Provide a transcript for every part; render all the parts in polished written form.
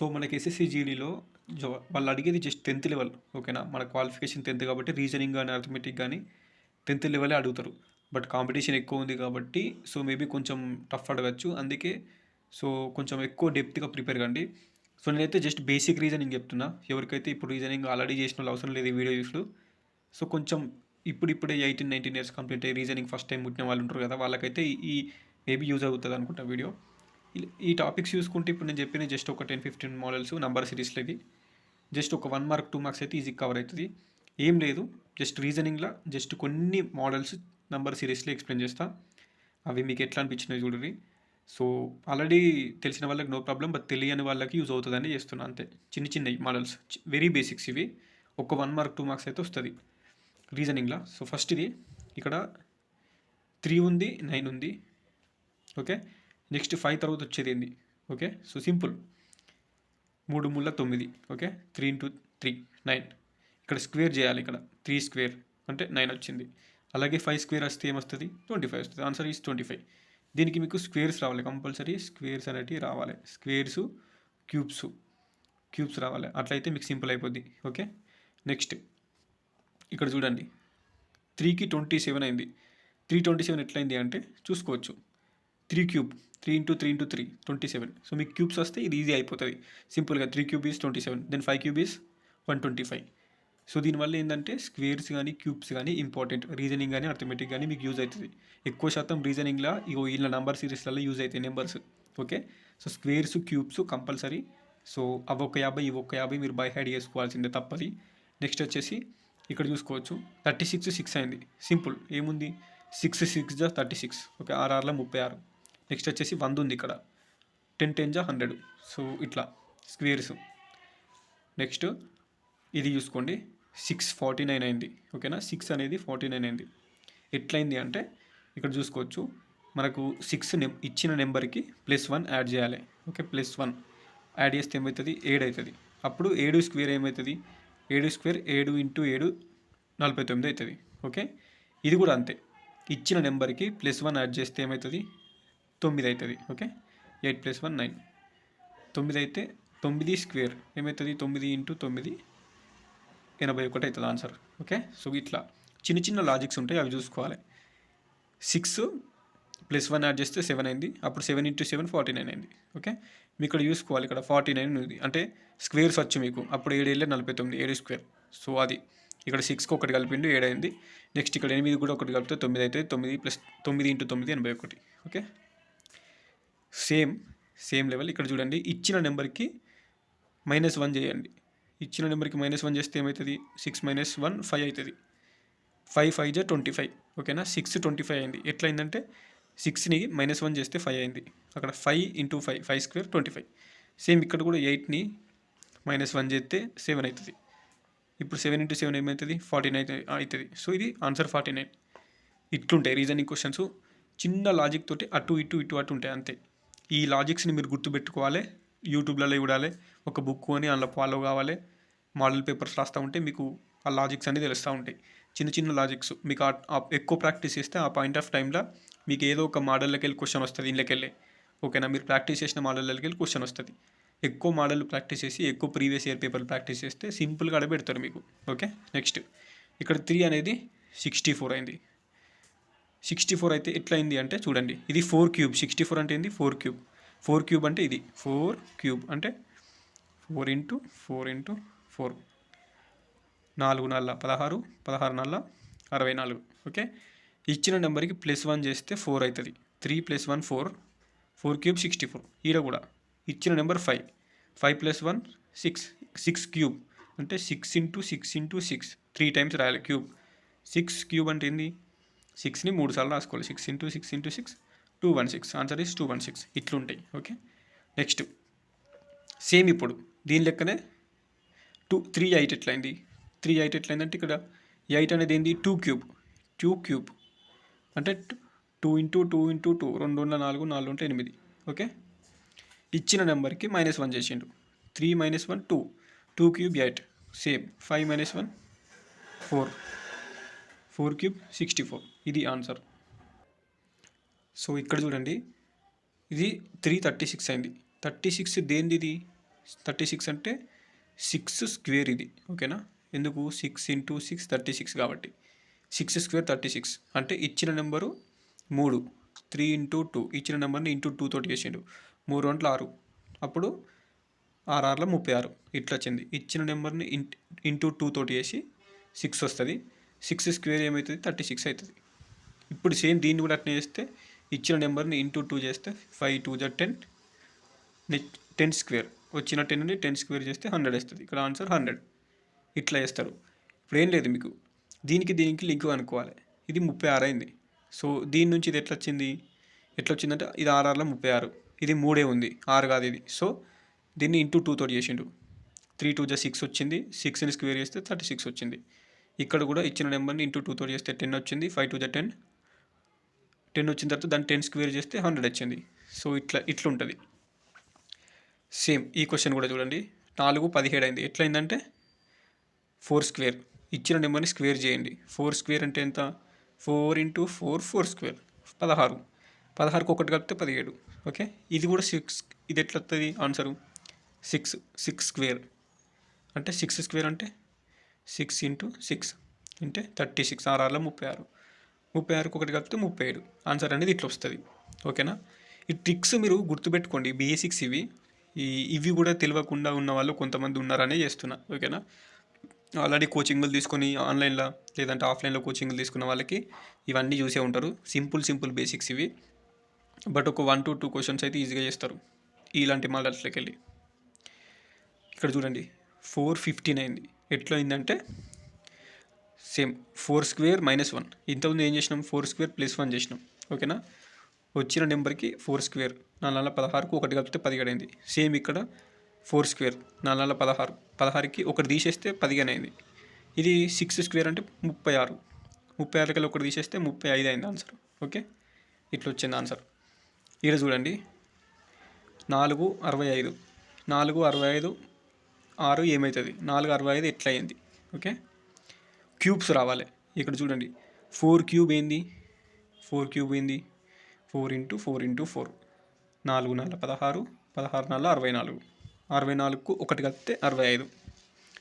So మనకి SSC జీడీలో వాళ్ళు అడిగేది జస్ట్ 10th లెవెల్. ఓకేనా, మన క్వాలిఫికేషన్ 10th కాబట్టి రీజనింగ్ కానీ అర్థమెటిక్ కానీ 10th లెవెలే అడుగుతారు. బట్ కాంపిటీషన్ ఎక్కువ ఉంది కాబట్టి సో మేబీ కొంచెం టఫ్ అడగచ్చు. అందుకే సో కొంచెం ఎక్కువ డెప్త్గా ప్రిపేర్ కండి. సో నేనైతే జస్ట్ బేసిక్ రీజనింగ్ చెప్తున్నా. ఎవరికైతే ఇప్పుడు రీజనింగ్ ఆల్రెడీ చేసిన వాళ్ళు అవసరం లేదు ఈ వీడియో చూసుడు. సో కొంచెం ఇప్పుడిప్పుడే 18-19 ఇయర్స్ కంప్లీట్ అయ్యి రీజనింగ్ ఫస్ట్ టైం పుట్టిన వాళ్ళు ఉంటారు కదా, వాళ్ళకైతే ఈ మేబీ యూజ్ అవుతుంది అనుకుంటా వీడియో. ఈ టాపిక్స్ చూసుకుంటే ఇప్పుడు నేను చెప్పిన జస్ట్ ఒక 10-15 మోడల్స్ నంబర్ సిరీస్లో ఇవి జస్ట్ ఒక 1 మార్క్ 2 మార్క్స్ అయితే ఈజీ కవర్ అవుతుంది. ఏం లేదు, జస్ట్ రీజనింగ్లో జస్ట్ కొన్ని మోడల్స్ నంబర్ సిరీస్లో ఎక్స్ప్లెయిన్ చేస్తా. అవి మీకు ఎట్లా అనిపించినాయి చూడండి. సో ఆల్రెడీ తెలిసిన వాళ్ళకి నో ప్రాబ్లం, బట్ తెలియని వాళ్ళకి యూజ్ అవుతుందని చేస్తున్నా అంతే. చిన్న చిన్నవి మోడల్స్, వెరీ బేసిక్స్ ఇవి. ఒక 1 మార్క్ 2 మార్క్స్ అయితే వస్తుంది రీజనింగ్లో. సో ఫస్ట్ ఇది ఇక్కడ 3 ఉంది, 9 ఉంది. ఓకే, నెక్స్ట్ 5 తర్వాత వచ్చేది ఏంది? ఓకే, సో సింపుల్, 3 మూల 9. ఓకే, 3 × 3 9. ఇక్కడ స్క్వేర్ చేయాలి. ఇక్కడ 3 స్క్వేర్ అంటే 9 వచ్చింది. అలాగే 5 స్క్వేర్ వస్తే ఏమొస్తుంది? 25 వస్తుంది. Answer is 25. దీనికి మీకు స్క్వేర్స్ రావాలి, కంపల్సరీ స్క్వేర్స్ అనేటివి రావాలి. స్క్వేర్స్, క్యూబ్స్ రావాలి. అట్లయితే మీకు సింపుల్ అయిపోద్ది. ఓకే, నెక్స్ట్ ఇక్కడ చూడండి, 3కి 27 అయింది. 327 ఎట్లయింది అంటే చూసుకోవచ్చు. 3 క్యూబ్, 3 × 3 × 3 27. సో మీకు క్యూబ్స్ వస్తే ఇది ఈజీ అయిపోతుంది సింపుల్గా. 3 cube is 27, then 5 cube is 125. So దీనివల్ల ఏంటంటే స్క్వేర్స్ కానీ క్యూబ్స్ కానీ ఇంపార్టెంట్. రీజనింగ్ కానీ అర్థమెటిక్ కానీ మీకు యూజ్ అవుతుంది. ఎక్కువ శాతం రీజనింగ్లో ఇలా నంబర్ సిరీస్లలో యూజ్ అవుతాయి numbers. Okay, so squares cubes compulsory. So అవి ఒక 50 ఇవి ఒక 50 మీరు బై హ్యాడ్ చేసుకోవాల్సిందే, తప్పది. నెక్స్ట్ వచ్చేసి ఇక్కడ చూసుకోవచ్చు, 36 6 అయింది. సింపుల్, ఏముంది? 6 6 జా 36. ఓకే, 6 6 36. నెక్స్ట్ వచ్చేసి 100 ఉంది ఇక్కడ, 10 10 జా 100. సో ఇట్లా స్క్వేర్స్. నెక్స్ట్ ఇది చూసుకోండి, 6 49 అయింది. ఓకేనా, 6 అనేది 49 అయింది. ఎట్లయింది అంటే ఇక్కడ చూసుకోవచ్చు, మనకు 6 ఇచ్చిన నెంబర్కి +1 యాడ్ చేయాలి. ఓకే, +1 యాడ్ చేస్తే ఏమవుతుంది? 7 అవుతుంది. అప్పుడు 7 స్క్వేర్ ఏమవుతుంది? 7 స్క్వేర్ 7 × 7 49 అవుతుంది. ఓకే, ఇది కూడా అంతే. ఇచ్చిన నెంబర్కి +1 యాడ్ చేస్తే ఏమవుతుంది? 9 అవుతుంది. ఓకే, 8 + 1 9. 9 అయితే 9 స్క్వేర్ ఏమవుతుంది? 9 × 9 81 అవుతుంది ఆన్సర్. ఓకే, సో ఇట్లా చిన్న చిన్న లాజిక్స్ ఉంటాయి, అవి చూసుకోవాలి. 6 +1 యాడ్ చేస్తే 7 అయింది. అప్పుడు 7 × 7 49 అయింది. ఓకే, మీకు ఇక్కడ చూసుకోవాలి, ఇక్కడ 49 ఉంది అంటే స్క్వేర్స్ వచ్చి మీకు అప్పుడు 7 7 49, 7 స్క్వేర్. సో అది ఇక్కడ 6కి ఒకటి కలిపిండు 7 అయింది. నెక్స్ట్ ఇక్కడ 8 కూడా ఒకటి కలిపితే 9 అవుతుంది. 9 + 9 × 9 81. ఓకే, సేమ్ లెవెల్ ఇక్కడ చూడండి, ఇచ్చిన నెంబర్కి -1 చేయండి. ఇచ్చిన నెంబర్కి -1 చేస్తే ఏమవుతుంది? 6 - 1 5 అవుతుంది. 5 5 జా 25. ఓకేనా, 6 25 అయింది. ఎట్లయిందంటే 6ని -1 చేస్తే 5 అయింది. అక్కడ 5 × 5 5 స్క్వేర్ 25. సేమ్ ఇక్కడ కూడా 8ని -1 చేస్తే 7 అవుతుంది. ఇప్పుడు 7 × 7 ఏమవుతుంది? 49 అవుతుంది. సో ఇది ఆన్సర్ 49. ఇట్లుంటాయి రీజనింగ్ క్వశ్చన్స్. చిన్న లాజిక్ తోటి అటు ఇటు ఉంటాయి అంతే. ఈ లాజిక్స్ని మీరు గుర్తుపెట్టుకోవాలి, యూట్యూబ్లలో చూడాలి, ఒక బుక్ అని అందులో ఫాలో కావాలి, మోడల్ పేపర్స్ రాస్తూ ఉంటే మీకు ఆ లాజిక్స్ అన్నీ తెలుస్తూ ఉంటాయి. చిన్న చిన్న లాజిక్స్ మీకు ఎక్కువ ప్రాక్టీస్ చేస్తే ఆ పాయింట్ ఆఫ్ టైంలో మీకు ఏదో ఒక మోడల్లోకి వెళ్ళి క్వశ్చన్ వస్తుంది ఇంట్లోకెళ్ళి. ఓకేనా, మీరు ప్రాక్టీస్ చేసిన మోడల్లోకి వెళ్ళి క్వశ్చన్ వస్తుంది. ఎక్కువ మోడల్ ప్రాక్టీస్ చేసి ఎక్కువ ప్రీవియస్ ఇయర్ పేపర్ ప్రాక్టీస్ చేస్తే సింపుల్గా అడబెడతారు మీకు. ఓకే, నెక్స్ట్ ఇక్కడ 3 అనేది 64 అయింది. 64 అయితే ఎట్లా అయింది అంటే చూడండి, ఇది 4 క్యూబ్. 64 అంటే ఏంది? 4 క్యూబ్. 4 క్యూబ్ అంటే ఇది 4 క్యూబ్ అంటే 4 × 4 × 4 4 4 16, 16 4 64. ఓకే, ఇచ్చిన నెంబర్కి +1 చేస్తే 4 అవుతుంది. 3 + 1 4, 4 క్యూబ్ 64. ఈడ కూడా ఇచ్చిన నెంబర్ 5, 5 + 1 6, 6 క్యూబ్ అంటే 6 × 6 × 6 3 టైమ్స్ రాయాలి క్యూబ్. 6 క్యూబ్ అంటే ఏంది? 6ని 3 సార్లు రాసుకోవాలి. 6 × 6 × 6 216. Answer is 216. ఇట్లుంటాయి. ఓకే, నెక్స్ట్ సేమ్ ఇప్పుడు దీని లెక్కనే 3 8 ఎట్లయింది? 3 8 ఎట్లయిందంటే ఇక్కడ 8 అనేది ఏంది? 2 క్యూబ్. 2 క్యూబ్ అంటే 2 × 2 × 2 2 4 4 8. ఓకే, ఇచ్చిన నెంబర్కి -1 చేసిండు. 3 - 1 2, 2 క్యూబ్ 8. Same 5 - 1 4, 4 cube 64. ఇది ఆన్సర్. సో ఇక్కడ చూడండి, ఇది 336 అయింది. 36 దేనిది? ఇది 36 అంటే 6 స్క్వేర్ ఇది, ఓకేనా. ఎందుకు 6 ఇంటూ 6 36 కాబట్టి 6 స్క్వేర్ 36 అంటే ఇచ్చిన నెంబరు 3, 3 ఇంటూ 2 ఇచ్చిన నెంబర్ని ఇంటూ 2 తోటి చేసిండు, 3 2 6, అప్పుడు 6 6 36 ఇట్లా వచ్చింది. ఇచ్చిన నెంబర్ని ఇంటూ 2 తోటి చేసి 6 వస్తుంది. 6 స్క్వేర్ ఏమవుతుంది 36 అవుతుంది. ఇప్పుడు సేమ్ దీన్ని కూడా అట్నే చేస్తే ఇచ్చిన నెంబర్ని ఇంటూ 2 చేస్తే 5 2 10, 10 స్క్వేర్ వచ్చిన 10ని 10 స్క్వేర్ చేస్తే 100 వస్తుంది. ఇక్కడ ఆన్సర్ 100. ఇట్లా చేస్తారు. ఇప్పుడు ఏం లేదు, మీకు దీనికి లింక్ అనుకోవాలి. ఇది 36 అయింది. సో దీని నుంచి ఇది ఎట్లా వచ్చిందంటే ఇది 6 6లో 36, ఇది 3 ఉంది, 6 కాదు ఇది. సో దీన్ని ఇంటూ 2 తోటి చేసిండు, 3 2 6 వచ్చింది, 6ని స్క్వేర్ చేస్తే 36 వచ్చింది. ఇక్కడ కూడా ఇచ్చిన నెంబర్ని ఇంటూ 2 తోటి చేస్తే 10 వచ్చింది, 5 2 10, 10 వచ్చిన తర్వాత దాన్ని 10 స్క్వేర్ చేస్తే 100 వచ్చింది. సో ఇట్లా ఉంటుంది. సేమ్ ఈ క్వశ్చన్ కూడా చూడండి. 4 17 అయింది. ఎట్లయిందంటే 4 స్క్వేర్ ఇచ్చిన నెంబర్ని స్క్వేర్ చేయండి. 4 స్క్వేర్ అంటే ఎంత, 4 ఇంటూ 4 4 స్క్వేర్ 16, 16కి ఒకటి కలిపితే 17, ఓకే. ఇది కూడా 6, ఇది ఎట్లా వస్తుంది ఆన్సరు 6 స్క్వేర్ అంటే 6 స్క్వేర్ అంటే 6 ఇంటూ 6 అంటే 36, 6 6లో 36, 36కి ఒకటి కలిపితే 37, ఆన్సర్ అనేది ఇట్లా వస్తుంది, ఓకేనా. ఈ ట్రిక్స్ మీరు గుర్తుపెట్టుకోండి, బేసిక్స్ ఇవి కూడా తెలియకుండా ఉన్న వాళ్ళు కొంతమంది ఉన్నారనే చేస్తున్నా, ఓకేనా. ఆల్రెడీ కోచింగ్లు తీసుకొని ఆన్లైన్లో లేదంటే ఆఫ్లైన్లో కోచింగ్లు తీసుకున్న వాళ్ళకి ఇవన్నీ చూసే ఉంటారు. సింపుల్ బేసిక్స్ ఇవి. బట్ ఒక 1 to 2 క్వశ్చన్స్ అయితే ఈజీగా చేస్తారు ఇలాంటి మోడల్స్లోకి వెళ్ళి. ఇక్కడ చూడండి 415 అయింది. ఎట్లా అయిందంటే సేమ్ 4 స్క్వేర్ -1. ఇంతకుముందు ఏం చేసినాం, 4 స్క్వేర్ +1 చేసినాం, ఓకేనా. వచ్చిన నెంబర్కి 4 స్క్వేర్ 4 16కు ఒకటి కలిపితే 17 అయింది. సేమ్ ఇక్కడ 4 స్క్వేర్ 4 16, 16కి ఒకటి తీసేస్తే 15 అయింది. ఇది 6 స్క్వేర్ అంటే 36, 36 కల్లా ఒకటి తీసేస్తే 35 అయింది ఆన్సర్, ఓకే. ఇట్లా వచ్చింది ఆన్సర్. ఇక్కడ చూడండి 4 65, 4 65 6 ఏమవుతుంది, 4 65 ఎట్లా అయింది, ఓకే. క్యూబ్స్ రావాలి. ఇక్కడ చూడండి 4 క్యూబ్ ఏంది, 4 క్యూబ్ ఏంది 4 ఇంటూ 4 ఇంటూ 4, 4 4 16, 16 4 64, 64కు ఒకటి కలిపితే 65.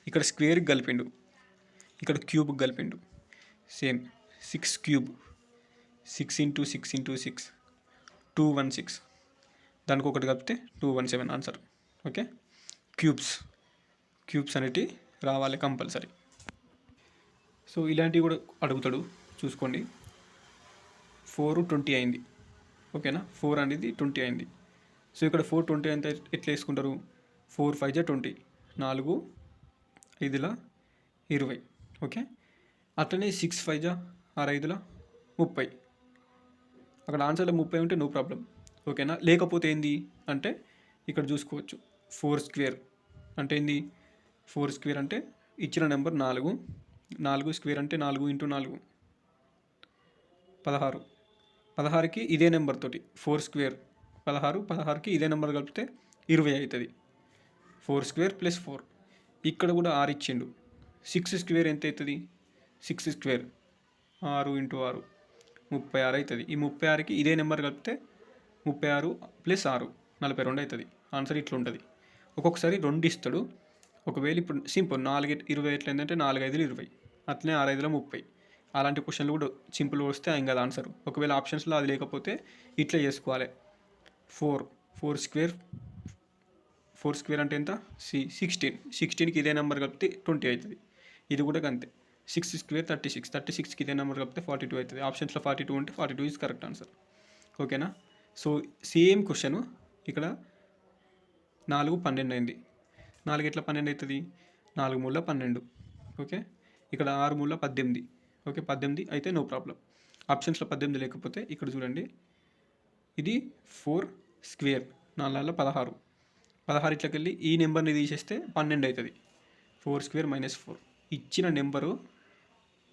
ఇక్కడ స్క్వేర్కి కలిపిండు, ఇక్కడ క్యూబ్కి కలిపిండు. సేమ్ 6 క్యూబ్ 6 ఇంటూ 6 ఇంటూ 6 216, దానికి ఒకటి కలిపితే 217 ఆన్సర్, ఓకే. క్యూబ్స్ అనేటివి రావాలి కంపల్సరీ. సో ఇలాంటివి కూడా అడుగుతాడు, చూసుకోండి. 4 20 అయింది, ఓకేనా. 4 అనేది 20 అయింది. సో ఇక్కడ 4 20 ఎంత ఎట్లా వేసుకుంటారు, 4 5 20, 4 5 20, ఓకే. అట్లనే 6 5 6 5 30. అక్కడ ఆన్సర్లో 30 ఉంటే నో ప్రాబ్లం, ఓకేనా. లేకపోతే ఏంది అంటే ఇక్కడ చూసుకోవచ్చు 4 స్క్వేర్ అంటే ఏంది, 4 స్క్వేర్ అంటే ఇచ్చిన నెంబర్ 4, 4 స్క్వేర్ అంటే 4 ఇంటూ 4 16, 16కి ఇదే నెంబర్ తోటి 4 స్క్వేర్ 16, 16కి ఇదే నెంబర్ కలిపితే 20 అవుతుంది. 4 స్క్వేర్ +4. ఇక్కడ కూడా 6 ఇచ్చిండు. 6 స్క్వేర్ ఎంత అవుతుంది, 6 స్క్వేర్ 6 ఇంటూ 6 36 అవుతుంది. ఈ 36కి ఇదే నెంబర్ కలిపితే 36 + 6 42 అవుతుంది. ఆన్సర్ ఇట్లా ఉంటుంది. ఒక్కొక్కసారి 2 ఇస్తాడు. ఒకవేళ ఇప్పుడు సింపుల్ 4 20 ఎట్లా ఏంటంటే 4 5 20, అట్లనే 6 5 30. అలాంటి క్వశ్చన్లు కూడా సింపుల్గా వస్తే ఏం కదా ఆన్సర్. ఒకవేళ ఆప్షన్స్లో అది లేకపోతే ఇట్లా చేసుకోవాలి. 4 స్క్వేర్ అంటే ఎంత 16, 16కి ఇదే నెంబర్ కలిపితే 20 అవుతుంది. ఇది కూడా అంతే. 6 స్క్వేర్ 36, 36కి ఇదే నెంబర్ కలిపితే 42 అవుతుంది. ఆప్షన్స్లో 42 ఉంటే 42 ఈజ్ కరెక్ట్ ఆన్సర్, ఓకేనా. సో సేమ్ క్వశ్చన్ ఇక్కడ 4 12 అయింది. 4 ఎట్లా 12 అవుతుంది, 4 3 12, ఓకే. ఇక్కడ 6 3 18, ఓకే. 18 అయితే నో ప్రాబ్లం. ఆప్షన్స్లో 18 లేకపోతే ఇక్కడ చూడండి ఇది 4 స్క్వేర్ 4 16, 16 ఇట్లకి వెళ్ళి ఈ నెంబర్ని తీసేస్తే 12 అవుతుంది. 4 స్క్వేర్ -4. ఇచ్చిన నెంబరు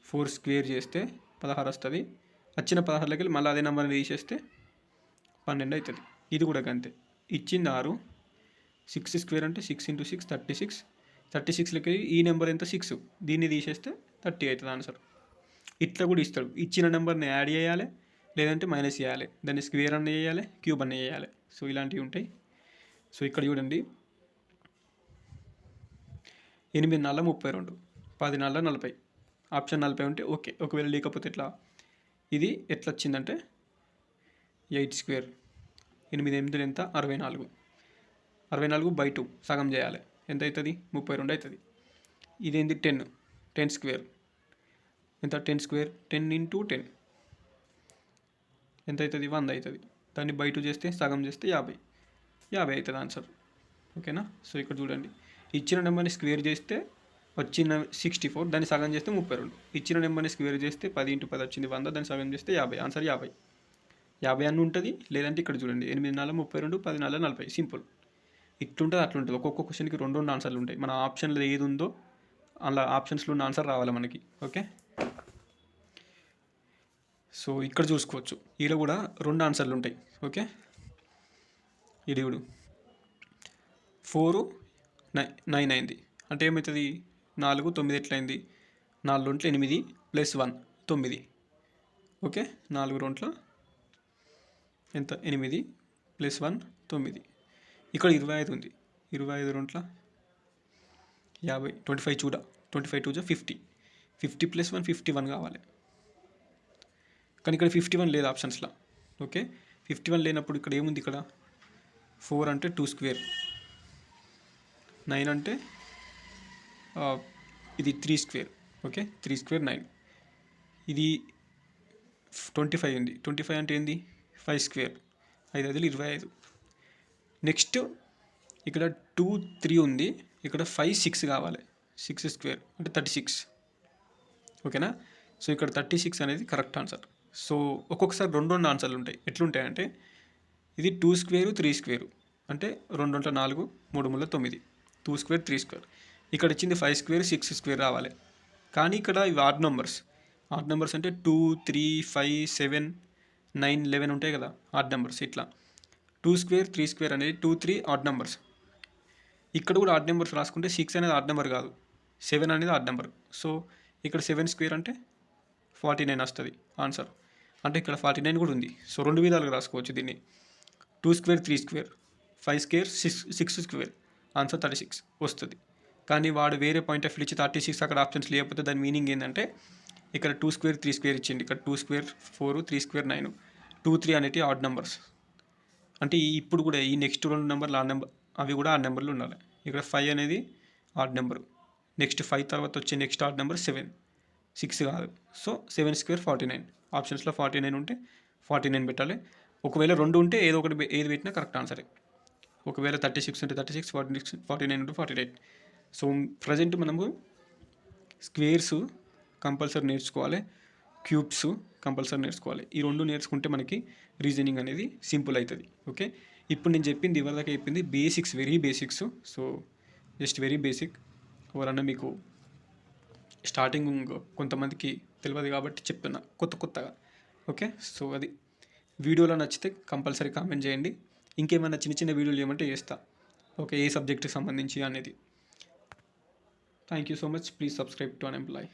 4 స్క్వేర్ చేస్తే 16 వస్తుంది. వచ్చిన 16లోకి వెళ్ళి మళ్ళీ అదే నెంబర్ని తీసేస్తే 12 అవుతుంది. ఇది కూడా అంతే. ఇచ్చింది 6, 6 స్క్వేర్ అంటే 6 ఇంటూ 6 36, 36లోకి ఈ నెంబర్ ఎంత 6, దీన్ని తీసేస్తే 30 అవుతుంది ఆన్సర్. ఇట్లా కూడా ఇస్తాడు. ఇచ్చిన నెంబర్ని యాడ్ చేయాలి లేదంటే మైనస్ చేయాలి, దాన్ని స్క్వేర్ అన్న చేయాలి, క్యూబ్ అన్న చేయాలి. సో ఇలాంటివి ఉంటాయి. సో ఇక్కడ చూడండి 8 నాళ్ళ 32, 10 నాళ్ళ 40. ఆప్షన్ 40 ఉంటే ఓకే. ఒకవేళ లేకపోతే ఎట్లా? ఇది ఎట్లా వచ్చిందంటే 8 స్క్వేర్, 8 8 ఎంత? 64. 64/2 సగం చేయాలి. ఎంత అవుతుంది? 32 అవుతుంది. ఇదేంది? 10 స్క్వేర్ ఎంత? 10 స్క్వేర్ 10 × 10 ఎంత అవుతుంది? 100 అవుతుంది. దాన్ని బై 2 చేస్తే సగం చేస్తే 50 అవుతుంది ఆన్సర్. ఓకేనా? సో ఇక్కడ చూడండి, ఇచ్చిన నెంబర్ని స్క్వేర్ చేస్తే వచ్చిన 64, దాన్ని సగం చేస్తే 32. ఇచ్చిన నెంబర్ని స్క్వేర్ చేస్తే 10 × 10 వచ్చింది 100, దాన్ని సగం చేస్తే 50. ఆన్సర్ 50 అని ఉంటుంది. లేదంటే ఇక్కడ చూడండి, 8 నాళ్ళ 32, 10 నాళ్ళ 40. సింపుల్. ఇట్లుంటుంది అట్లుంటుంది. ఒక్కొక్క క్వశ్చన్కి 2 ఆన్సర్లు ఉంటాయి. మన ఆప్షన్లో ఏది ఉందో అలా ఆప్షన్స్లో ఉన్న ఆన్సర్ రావాలి మనకి. ఓకే, సో ఇక్కడ చూసుకోవచ్చు, ఈడ కూడా 2 ఆన్సర్లు ఉంటాయి. ఓకే, ఇది కూడా 4 9 అయింది అంటే ఏమవుతుంది? 4 9 ఎట్లయింది? 4 2 8 + 1 9. ఓకే, 4 2 ఎంత? 8 + 1 9. ఇక్కడ 25 ఉంది. 25 2 50. 25 చూడ, 25 2 50. 50 + 1 51 కావాలి. కానీ ఇక్కడ 51 లేదు ఆప్షన్స్లో. ఓకే, 51 లేనప్పుడు ఇక్కడ ఏముంది? ఇక్కడ 4 అంటే 2 స్క్వేర్, 9 అంటే ఇది 3 స్క్వేర్. Okay, 3 square 9. ఇది 25 ఉంది. 25 అంటే ఏంది? 5 స్క్వేర్, 5 5 25. నెక్స్ట్ ఇక్కడ 2 3 ఉంది. ఇక్కడ 5 6 కావాలి. 6 స్క్వేర్ అంటే 36. ఓకేనా? సో ఇక్కడ 36 అనేది కరెక్ట్ ఆన్సర్. సో ఒక్కొక్కసారి 2 ఆన్సర్లు ఉంటాయి. ఎట్లుంటాయంటే ఇది 2 స్క్వేరు 3 స్క్వేరు అంటే 2 2 4 3 3 9. 2 స్క్వేర్ 3 స్క్వేర్. ఇక్కడ ఇచ్చింది 5 స్క్వేర్ 6 స్క్వేర్ రావాలి. కానీ ఇక్కడ ఇవి ఆడ్ నెంబర్స్. ఆడ్ నెంబర్స్ అంటే 2 3 5 7 9 11 ఉంటాయి కదా ఆడ్ నెంబర్స్. ఇట్లా 2 స్క్వేర్ 3 స్క్వేర్ అనేది 2 3 ఆడ్ నెంబర్స్. ఇక్కడ కూడా ఆడ్ నెంబర్స్ రాసుకుంటే 6 అనేది ఆడ్ నెంబర్ కాదు, 7 అనేది ఆడ్ నెంబర్. సో ఇక్కడ 7 స్క్వేర్ అంటే 49 వస్తుంది ఆన్సర్. అంటే ఇక్కడ 49 కూడా ఉంది. సో 2 విధాలుగా రాసుకోవచ్చు దీన్ని. 2 square 3 square, 5 square 6 square, answer 36 వస్తుంది. కానీ వాడు వేరే పాయింట్ ఆఫ్ వ్యూ ఇచ్చి 36 అక్కడ ఆప్షన్స్ లేకపోతే దాని మీనింగ్ ఏంటంటే ఇక్కడ 2 స్క్వేర్ 3 స్క్వేర్ ఇచ్చింది. ఇక్కడ 2 స్క్వేర్ 4, 3 స్క్వేర్ 9, 2 3 అనేవి ఆడ్ నెంబర్స్. అంటే ఇప్పుడు కూడా ఈ నెక్స్ట్ 2 నెంబర్లు ఆడ్ నెంబర్, అవి కూడా ఆడ్ నెంబర్లు ఉండాలి. ఇక్కడ 5 అనేది ఆడ్ నెంబరు. నెక్స్ట్ 5 తర్వాత వచ్చే నెక్స్ట్ ఆడ్ నెంబర్ 7, 6 కాదు. So 7 square 49. ఆప్షన్స్లో 49 ఉంటే 49 పెట్టాలి. ఒకవేళ 2 ఉంటే ఏదో ఒకటి ఏది పెట్టినా కరెక్ట్ ఆన్సరే. ఒకవేళ 36 ఉంటే 36, 49 ఉంటే 48. సో ప్రజెంట్ మనము స్క్వేర్స్ కంపల్సరీ నేర్చుకోవాలి, క్యూబ్స్ కంపల్సరీ నేర్చుకోవాలి. ఈ 2 నేర్చుకుంటే మనకి రీజనింగ్ అనేది సింపుల్ అవుతుంది. ఓకే, ఇప్పుడు నేను చెప్పింది ఇవరిదాకా చెప్పింది basics, very basics. So just very basic. ఎవరన్నా మీకు స్టార్టింగ్ కొంతమందికి తెలియదు కాబట్టి చెప్తున్నా కొత్తగా. ఓకే, సో అది వీడియోలో నచ్చితే కంపల్సరీ కామెంట్ చేయండి. ఇంకేమైనా చిన్న వీడియోలు ఏమంటే చేస్తా. ఓకే, ఏ సబ్జెక్ట్కి సంబంధించి అనేది. Thank you so much. Please subscribe to unemploy.